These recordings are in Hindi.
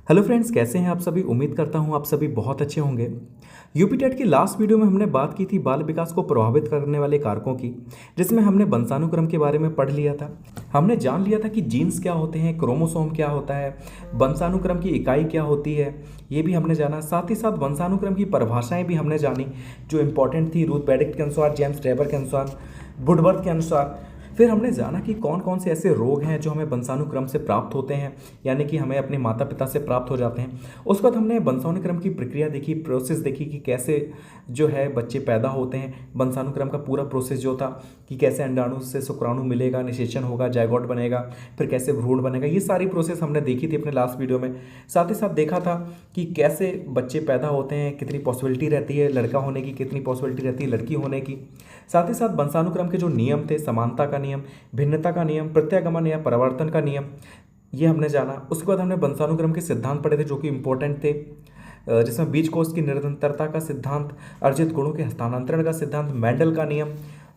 हेलो फ्रेंड्स, कैसे हैं आप सभी। उम्मीद करता हूं आप सभी बहुत अच्छे होंगे। यूपी टेट की लास्ट वीडियो में हमने बात की थी बाल विकास को प्रभावित करने वाले कारकों की, जिसमें हमने वंशानुक्रम के बारे में पढ़ लिया था। हमने जान लिया था कि जीन्स क्या होते हैं, क्रोमोसोम क्या होता है, वंशानुक्रम की इकाई क्या होती है, ये भी हमने जाना। साथ ही साथ वंशानुक्रम की परिभाषाएं भी हमने जानी जो इंपॉर्टेंट थी, रूथ बेडिक्ट के अनुसार, जेम्स टेबर के अनुसार, वुडवर्थ के अनुसार। फिर हमने जाना कि कौन कौन से ऐसे रोग हैं जो हमें वंशानुक्रम से प्राप्त होते हैं, यानी कि हमें अपने माता पिता से प्राप्त हो जाते हैं। उसके बाद हमने वंशानुक्रम की प्रक्रिया देखी, प्रोसेस देखी कि कैसे जो है बच्चे पैदा होते हैं। वंशानुक्रम का पूरा प्रोसेस जो था कि कैसे अंडाणु से शुक्राणु मिलेगा, निषेचन होगा, जायगोट बनेगा, फिर कैसे भ्रूण बनेगा, ये सारी प्रोसेस हमने देखी थी अपने लास्ट वीडियो में। साथ ही साथ देखा था कि कैसे बच्चे पैदा होते हैं, कितनी पॉसिबिलिटी रहती है लड़का होने की, कितनी पॉसिबिलिटी रहती है लड़की होने की। साथ ही साथ वंशानुक्रम के जो नियम थे, समानता का नियम, भिन्नता का नियम, प्रत्यागमन या परिवर्तन का नियम, ये हमने जाना। उसके बाद हमने वंशानुक्रम के सिद्धांत पढ़े थे जो कि इंपॉर्टेंट थे, जिसमें बीजकोष की निरंतरता का सिद्धांत, अर्जित गुणों के हस्तांतरण का सिद्धांत, मेंडल का नियम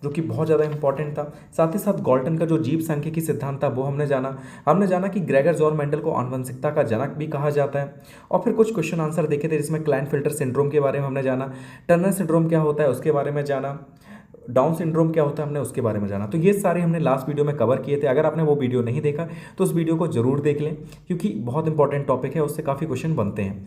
जो कि बहुत ज़्यादा इंपॉर्टेंट था। साथ ही साथ गॉल्टन का जो जीव सांख्यिकी सिद्धांत था वो हमने जाना। हमने जाना कि ग्रेगर जॉर्ज मेंडल को आनुवंशिकता का जनक भी कहा जाता है। और फिर कुछ क्वेश्चन आंसर देखे थे जिसमें क्लाइनफिल्टर सिंड्रोम के बारे में हमने जाना, टर्नर सिंड्रोम क्या होता है उसके बारे में जाना, डाउन सिंड्रोम क्या होता है हमने उसके बारे में जाना। तो ये सारे हमने लास्ट वीडियो में कवर किए थे। अगर आपने वो वीडियो नहीं देखा तो उस वीडियो को जरूर देख लें, क्योंकि बहुत इंपॉर्टेंट टॉपिक है, उससे काफ़ी क्वेश्चन बनते हैं।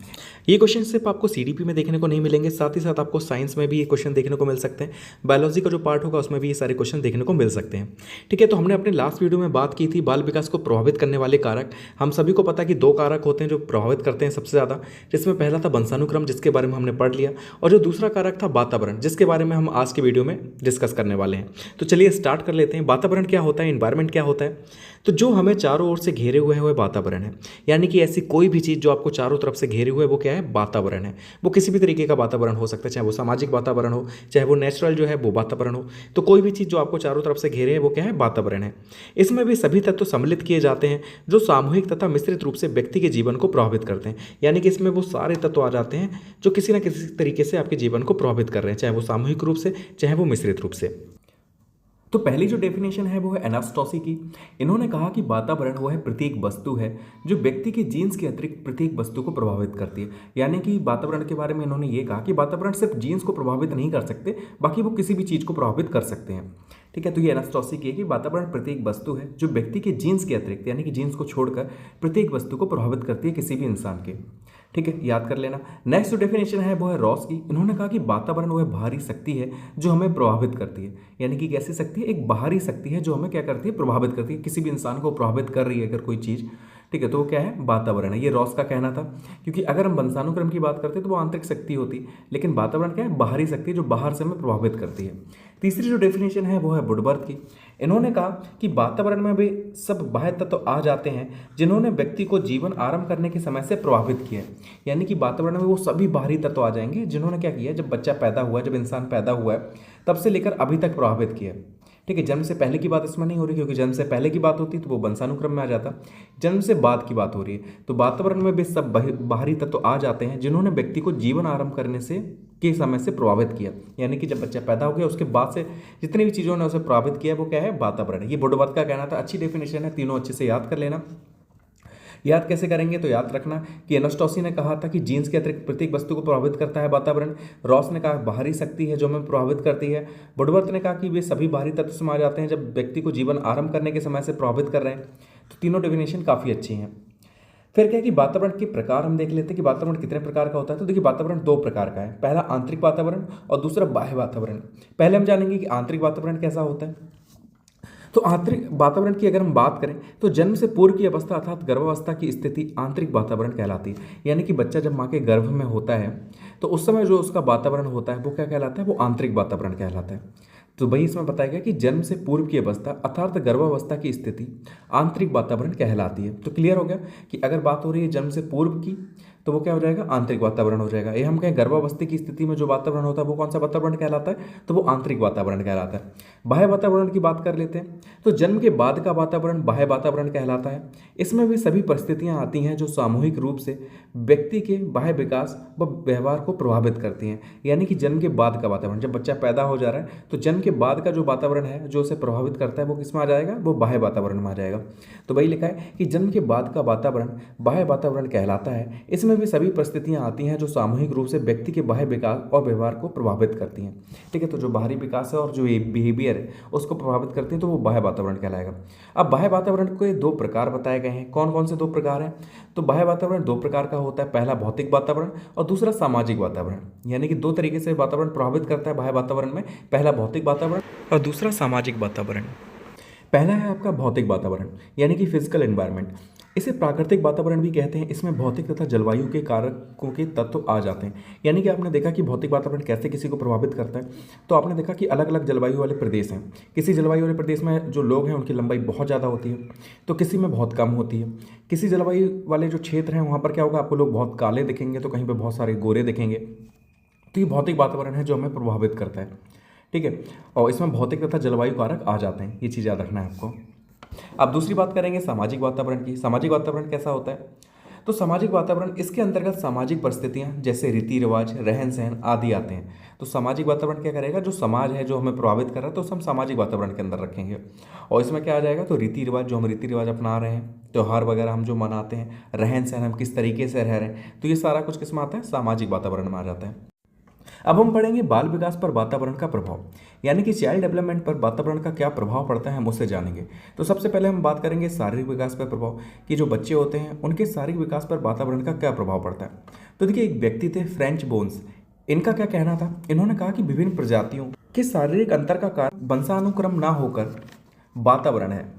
ये क्वेश्चन सिर्फ आपको सीडीपी में देखने को नहीं मिलेंगे, साथ ही साथ आपको साइंस में भी ये क्वेश्चन देखने को मिल सकते हैं। बायोलॉजी का जो पार्ट होगा उसमें भी ये सारे क्वेश्चन देखने को मिल सकते हैं। ठीक है, तो हमने अपने लास्ट वीडियो में बात की थी बाल विकास को प्रभावित करने वाले कारक। हम सभी को पता है कि दो कारक होते हैं जो प्रभावित करते हैं सबसे ज़्यादा, जिसमें पहला था वंशानुक्रम, जिसके बारे में हमने पढ़ लिया, और जो दूसरा कारक था वातावरण, जिसके बारे में हम आज के वीडियो में डिस्कस करने वाले हैं। तो चलिए स्टार्ट कर लेते हैं। वातावरण क्या होता है, एनवायरनमेंट क्या होता है। तो जो हमें चारों ओर से घेरे हुए है वो वातावरण है, यानी कि ऐसी कोई भी चीज़ जो आपको चारों तरफ से घेरे हुए है वो क्या है, वातावरण है। वो किसी भी तरीके का वातावरण हो सकता है, चाहे वो सामाजिक वातावरण हो, चाहे वो नेचुरल जो है वो वातावरण हो। तो कोई भी चीज़ जो आपको चारों तरफ से घेरे है वो क्या है, वातावरण है। इसमें भी सभी तत्व सम्मिलित किए जाते हैं जो सामूहिक तथा मिश्रित रूप से व्यक्ति के जीवन को प्रभावित करते हैं, यानी कि इसमें वो सारे तत्व आ जाते हैं जो किसी न किसी तरीके से आपके जीवन को प्रभावित कर रहे हैं, चाहे वो सामूहिक रूप से, चाहे वो मिश्रित रूप से। तो पहली जो डेफिनेशन है वो है एनास्टॉसी की। इन्होंने कहा कि वातावरण वो है प्रत्येक वस्तु है जो व्यक्ति के जीन्स के अतिरिक्त प्रत्येक वस्तु को प्रभावित करती है। यानी कि वातावरण के बारे में इन्होंने ये कहा कि वातावरण सिर्फ जीन्स को प्रभावित नहीं कर सकते, बाकी वो किसी भी चीज़ को प्रभावित कर सकते हैं। ठीक है, तो ये एनास्टॉसी की है कि वातावरण प्रत्येक वस्तु है जो व्यक्ति के जीन्स के अतिरिक्त, यानी कि जीन्स को छोड़कर प्रत्येक वस्तु को प्रभावित करती है, किसी भी इंसान के। ठीक है, याद कर लेना। नेक्स्ट जो डेफिनेशन है वो है रॉस की। इन्होंने कहा कि वातावरण वह बाहरी शक्ति है जो हमें प्रभावित करती है, यानी कि कैसी शक्ति है, एक बाहरी शक्ति है जो हमें क्या करती है, प्रभावित करती है। किसी भी इंसान को प्रभावित कर रही है अगर कोई चीज़, ठीक है, तो वो क्या है, वातावरण है। ये रॉस का कहना था, क्योंकि अगर हम वंशानुक्रम की बात करते हैं तो वो आंतरिक शक्ति होती, लेकिन वातावरण क्या है, बाहरी शक्ति जो बाहर से हमें प्रभावित करती है। तीसरी जो डेफिनेशन है वो है वुडवर्थ की। इन्होंने कहा कि वातावरण में भी सब बाह्य तत्व आ जाते हैं जिन्होंने व्यक्ति को जीवन आरंभ करने के समय से प्रभावित किया है, यानी कि वातावरण में वो सभी बाहरी तत्व आ जाएंगे जिन्होंने क्या किया है, जब बच्चा पैदा हुआ है, जब इंसान पैदा हुआ है, तब से लेकर अभी तक प्रभावित किया है। ठीक है, जन्म से पहले की बात इसमें नहीं हो रही, क्योंकि जन्म से पहले की बात होती तो वो वंशानुक्रम में आ जाता। जन्म से बाद की बात हो रही है, तो वातावरण में भी सब बाहरी तत्व आ जाते हैं जिन्होंने व्यक्ति को जीवन आरंभ करने से के समय से प्रभावित किया, यानी कि जब बच्चा पैदा हो गया उसके बाद से जितनी भी चीज़ों ने उसे प्रभावित किया वो क्या है, वातावरण है। ये वुडवर्थ का कहना था। अच्छी डेफिनेशन है, तीनों अच्छे से याद कर लेना। याद कैसे करेंगे, तो याद रखना कि एनास्टॉसी ने कहा था कि जीन्स के अतिरिक्त प्रत्येक वस्तु को प्रभावित करता है वातावरण। रॉस ने कहा बाहरी शक्ति है जो हमें प्रभावित करती है। वुडवर्थ ने कहा कि वे सभी बाहरी तत्व से आ जाते हैं जब व्यक्ति को जीवन आरंभ करने के समय से प्रभावित कर रहे हैं। तो तीनों डेफिनेशन काफ़ी अच्छी हैं। फिर क्या है कि वातावरण के प्रकार हम देख लेते हैं कि वातावरण कितने प्रकार का होता है। तो देखिए, वातावरण दो प्रकार का है, पहला आंतरिक वातावरण और दूसरा बाह्य वातावरण। पहले हम जानेंगे कि आंतरिक वातावरण कैसा होता है। तो आंतरिक वातावरण की अगर हम बात करें तो जन्म से पूर्व की अवस्था अर्थात गर्भावस्था की स्थिति आंतरिक वातावरण कहलाती है, यानी कि बच्चा जब माँ के गर्भ में होता है तो उस समय जो उसका वातावरण होता है वो क्या कहलाता है, वो आंतरिक वातावरण कहलाता है। तो वही इसमें बताया गया कि जन्म से पूर्व की अवस्था अर्थात गर्भावस्था की स्थिति आंतरिक वातावरण कहलाती है। तो क्लियर हो गया कि अगर बात हो रही है जन्म से पूर्व की तो वो क्या हो जाएगा, आंतरिक वातावरण हो जाएगा। ये हम कहें गर्भावस्था की स्थिति में जो वातावरण होता है वो कौन सा वातावरण कहलाता है, तो वो आंतरिक वातावरण कहलाता है। बाह्य वातावरण की बात कर लेते हैं, तो जन्म के बाद का वातावरण बाह्य वातावरण कहलाता है। इसमें भी सभी परिस्थितियां आती हैं जो सामूहिक रूप से व्यक्ति के बाह्य विकास व व्यवहार को प्रभावित करती हैं। यानी कि जन्म के बाद का वातावरण, जब बच्चा पैदा हो जा रहा है तो जन्म के बाद का जो वातावरण है जो उसे प्रभावित करता है वो किस में आ जाएगा, वो बाह्य वातावरण में आ जाएगा। तो वही लिखा है कि जन्म के बाद का वातावरण बाह्य वातावरण कहलाता है। इसमें भी सभी परिस्थितियां आती हैं जो सामूहिक रूप से व्यक्ति के बाह्य विकास और व्यवहार को प्रभावित करती हैं। ठीक है, तो जो बाहरी विकास है और जो बिहेवियर है उसको प्रभावित करती हैं, तो वो बाह्य वातावरण कहलाएगा। अब बाह्य वातावरण के दो प्रकार बताए गए हैं। कौन कौन से दो प्रकार हैं, तो बाह्य वातावरण दो प्रकार का होता है, पहला भौतिक वातावरण और दूसरा सामाजिक वातावरण। यानी कि दो तरीके से वातावरण प्रभावित करता है बाह्य वातावरण में, पहला भौतिक वातावरण और दूसरा सामाजिक वातावरण। पहला है आपका भौतिक वातावरण यानी कि फिजिकल एनवायरनमेंट। इसे प्राकृतिक वातावरण भी कहते हैं। इसमें भौतिक तथा जलवायु के कारकों के तत्व आ जाते हैं। यानी कि आपने देखा कि भौतिक वातावरण कैसे किसी को प्रभावित करता है, तो आपने देखा कि अलग अलग जलवायु वाले प्रदेश हैं। किसी जलवायु वाले प्रदेश में जो लोग हैं उनकी लंबाई बहुत ज़्यादा होती है, तो किसी में बहुत कम होती है। किसी जलवायु वाले जो क्षेत्र हैं वहाँ पर क्या होगा, आपको लोग बहुत काले दिखेंगे तो कहीं पर बहुत सारे गोरे दिखेंगे। तो ये भौतिक वातावरण है जो हमें प्रभावित करता है। ठीक है, और इसमें भौतिक तथा जलवायु कारक आ जाते हैं, ये चीज़ याद रखना है आपको। अब दूसरी बात करेंगे सामाजिक वातावरण की। सामाजिक वातावरण कैसा होता है, तो सामाजिक वातावरण इसके अंतर्गत सामाजिक परिस्थितियां जैसे रीति रिवाज, रहन सहन आदि आते हैं। तो सामाजिक वातावरण क्या करेगा, जो समाज है जो हमें प्रभावित कर रहा है तो उसे हम सामाजिक वातावरण के अंदर रखेंगे। और इसमें क्या आ जाएगा, तो रीति रिवाज, जो हम रीति रिवाज अपना रहे हैं, त्यौहार वगैरह हम जो मनाते हैं, रहन सहन हम किस तरीके से रह रहे हैं, तो ये सारा कुछ किस में आता है, सामाजिक वातावरण में आ जाता है। अब हम पढ़ेंगे बाल विकास पर वातावरण का प्रभाव, यानी कि चाइल्ड डेवलपमेंट पर वातावरण का क्या प्रभाव पड़ता है, हम उससे जानेंगे। तो सबसे पहले हम बात करेंगे शारीरिक विकास पर प्रभाव, कि जो बच्चे होते हैं उनके शारीरिक विकास पर वातावरण का क्या प्रभाव पड़ता है। तो देखिए, एक व्यक्ति थे फ्रेंच बोन्स, इनका क्या कहना था, इन्होंने कहा कि विभिन्न प्रजातियों के शारीरिक अंतर का कारण वंशानुक्रम ना होकर वातावरण है।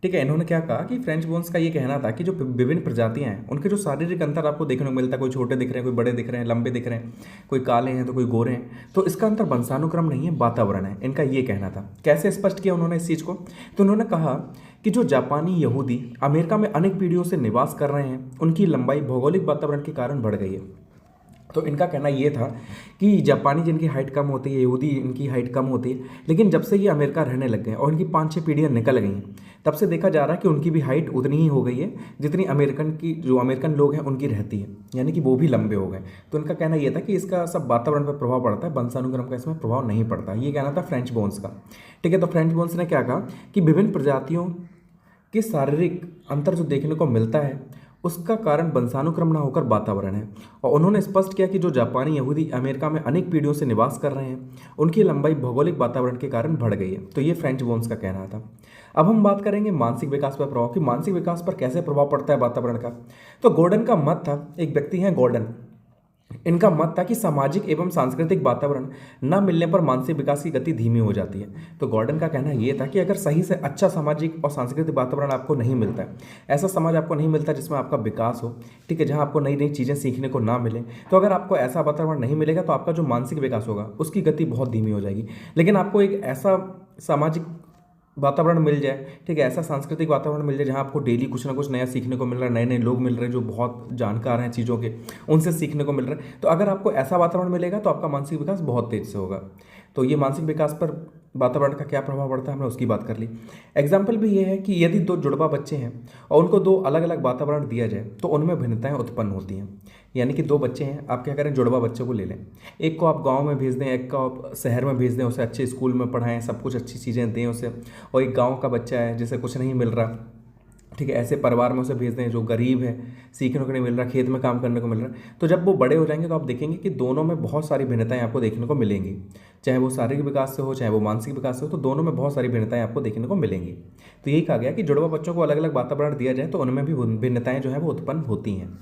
ठीक है, इन्होंने क्या कहा कि फ्रेंच बोन्स का ये कहना था कि जो विभिन्न प्रजातियां हैं उनके जो शारीरिक अंतर आपको देखने को मिलता है, कोई छोटे दिख रहे हैं, कोई बड़े दिख रहे हैं, लंबे दिख रहे हैं, कोई काले हैं तो कोई गोरे हैं, तो इसका अंतर वंशानुक्रम नहीं है, वातावरण है। इनका ये कहना था। कैसे स्पष्ट किया उन्होंने इस चीज़ को, तो उन्होंने कहा कि जो जापानी यहूदी अमेरिका में अनेक पीढ़ियों से निवास कर रहे हैं उनकी लंबाई भौगोलिक वातावरण के कारण बढ़ गई है। तो इनका कहना ये था कि जापानी जिनकी हाइट कम होती है, यहूदी इनकी हाइट कम होती है, लेकिन जब से ये अमेरिका रहने लग गए और इनकी 5-6 पीढ़ियाँ निकल गई हैं, तब से देखा जा रहा है कि उनकी भी हाइट उतनी ही हो गई है जितनी जो अमेरिकन लोग हैं उनकी रहती है, यानी कि वो भी लंबे हो गए। तो इनका कहना ये था कि इसका सब वातावरण पर प्रभाव पड़ता है, वंशानुक्रम का इसमें प्रभाव नहीं पड़ता। ये कहना था फ्रेंच बोन्स का। ठीक है, तो फ्रेंच बोन्स ने क्या कहा कि विभिन्न प्रजातियों के शारीरिक अंतर जो देखने को मिलता है उसका कारण वंशानुक्रम ना होकर वातावरण है। और उन्होंने स्पष्ट किया कि जो जापानी यहूदी अमेरिका में अनेक पीढ़ियों से निवास कर रहे हैं उनकी लंबाई भौगोलिक वातावरण के कारण बढ़ गई है। तो ये फ्रेंच बोन्स का कहना था। अब हम बात करेंगे मानसिक विकास पर प्रभाव, कि मानसिक विकास पर कैसे प्रभाव पड़ता है वातावरण का। तो गॉर्डन का मत था, एक व्यक्ति हैं गॉर्डन, इनका मत था कि सामाजिक एवं सांस्कृतिक वातावरण न मिलने पर मानसिक विकास की गति धीमी हो जाती है। तो गॉर्डन का कहना यह था कि अगर सही से अच्छा सामाजिक और सांस्कृतिक वातावरण आपको नहीं मिलता है, ऐसा समाज आपको नहीं मिलता जिसमें आपका विकास हो, ठीक है, जहां आपको नई नई चीज़ें सीखने को ना मिले, तो अगर आपको ऐसा वातावरण नहीं मिलेगा तो आपका जो मानसिक विकास होगा उसकी गति बहुत धीमी हो जाएगी। लेकिन आपको एक ऐसा सामाजिक वातावरण मिल जाए, ठीक है, ऐसा सांस्कृतिक वातावरण मिल जाए जहाँ आपको डेली कुछ ना कुछ नया सीखने को मिल रहा है, नए नए लोग मिल रहे हैं जो बहुत जानकार हैं चीज़ों के, उनसे सीखने को मिल रहा है। तो अगर आपको ऐसा वातावरण मिलेगा तो आपका मानसिक विकास बहुत तेज से होगा। तो ये मानसिक विकास पर वातावरण का क्या प्रभाव पड़ता है, हमने उसकी बात कर ली। एग्जाम्पल भी ये है कि यदि 2 जुड़वा बच्चे हैं और उनको 2 अलग अलग वातावरण दिया जाए तो उनमें भिन्नताएं उत्पन्न होती हैं। यानी कि 2 बच्चे हैं, आप क्या करें, जुड़वा बच्चों को ले लें, एक को आप गांव में भेज दें, एक को आप शहर में भेज दें, उसे अच्छे स्कूल में पढ़ाएं, सब कुछ अच्छी चीज़ें दें उसे, और एक गाँव का बच्चा है जिसे कुछ नहीं मिल रहा, ठीक है, ऐसे परिवार में उसे भेज दें जो गरीब है, सीखने को नहीं मिल रहा, खेत में काम करने को मिल रहा है। तो जब वो बड़े हो जाएंगे तो आप देखेंगे कि दोनों में बहुत सारी भिन्नताएं आपको देखने को मिलेंगी, चाहे वो शारीरिक विकास से हो चाहे वो मानसिक विकास से हो, तो दोनों में बहुत सारी भिन्नताएं आपको देखने को मिलेंगी। तो यही कहा गया कि जुड़वा बच्चों को अलग अलग वातावरण दिया जाए तो उनमें भी भिन्नताएं जो है वो उत्पन्न होती हैं।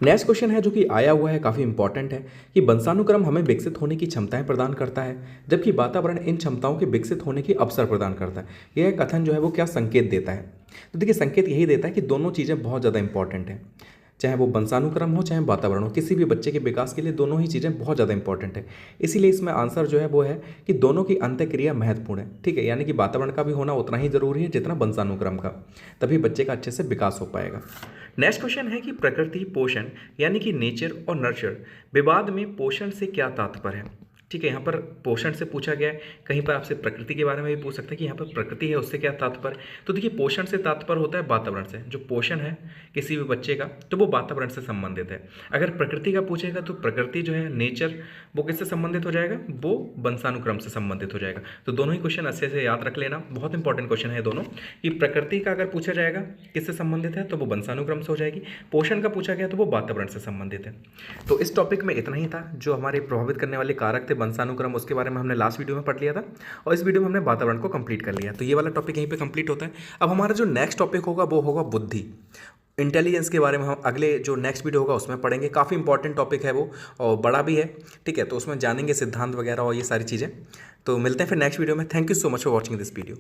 नेक्स्ट क्वेश्चन है जो कि आया हुआ है, काफ़ी इंपॉर्टेंट है, कि वंशानुक्रम हमें विकसित होने की क्षमताएं प्रदान करता है जबकि वातावरण इन क्षमताओं के विकसित होने के अवसर प्रदान करता है। यह कथन जो है वो क्या संकेत देता है, तो देखिए संकेत यही देता है कि दोनों चीज़ें बहुत ज़्यादा इंपॉर्टेंट हैं, चाहे वो वंशानुक्रम हो चाहे वातावरण हो, किसी भी बच्चे के विकास के लिए दोनों ही चीज़ें बहुत ज़्यादा इंपॉर्टेंट है। इसीलिए इसमें आंसर जो है वो है कि दोनों की अंतःक्रिया महत्वपूर्ण है। ठीक है, यानी कि वातावरण का भी होना उतना ही जरूरी है जितना वंशानुक्रम का, तभी बच्चे का अच्छे से विकास हो पाएगा। नेक्स्ट क्वेश्चन है कि प्रकृति पोषण यानी कि नेचर और नर्चर विवाद में पोषण से क्या तात्पर्य है। ठीक है, यहाँ पर पोषण से पूछा गया है, कहीं पर आपसे प्रकृति के बारे में भी पूछ सकते हैं कि यहाँ पर प्रकृति है उससे क्या तात्पर्य। तो देखिए, पोषण से तात्पर्य होता है वातावरण से। जो पोषण है किसी भी बच्चे का तो वो वातावरण से संबंधित है। अगर प्रकृति का पूछेगा तो प्रकृति जो है नेचर, वो किससे संबंधित हो जाएगा, वो वंशानुक्रम से संबंधित हो जाएगा। तो दोनों ही क्वेश्चन अच्छे से याद रख लेना, बहुत इंपॉर्टेंट क्वेश्चन है दोनों। कि प्रकृति का अगर पूछा जाएगा किससे संबंधित है तो वो वंशानुक्रम से हो जाएगी, पोषण का पूछा गया तो वो वातावरण से संबंधित है। तो इस टॉपिक में इतना ही था। जो हमारे प्रभावित करने वाले कारक थे वंशानुक्रम, उसके बारे में हमने लास्ट वीडियो में पढ़ लिया था और इस वीडियो में हमने वातावरण को कंप्लीट कर लिया। तो ये वाला टॉपिक यहीं पे कंप्लीट होता है। अब हमारा जो नेक्स्ट टॉपिक होगा वो होगा बुद्धि, इंटेलिजेंस के बारे में हम अगले जो नेक्स्ट वीडियो होगा उसमें पढ़ेंगे। काफ़ी इंपॉर्टेंट टॉपिक है वो और बड़ा भी है। ठीक है, तो उसमें जानेंगे सिद्धांत वगैरह और ये सारी चीज़ें। तो मिलते हैं फिर नेक्स्ट वीडियो में। Thank you so much for watching this video.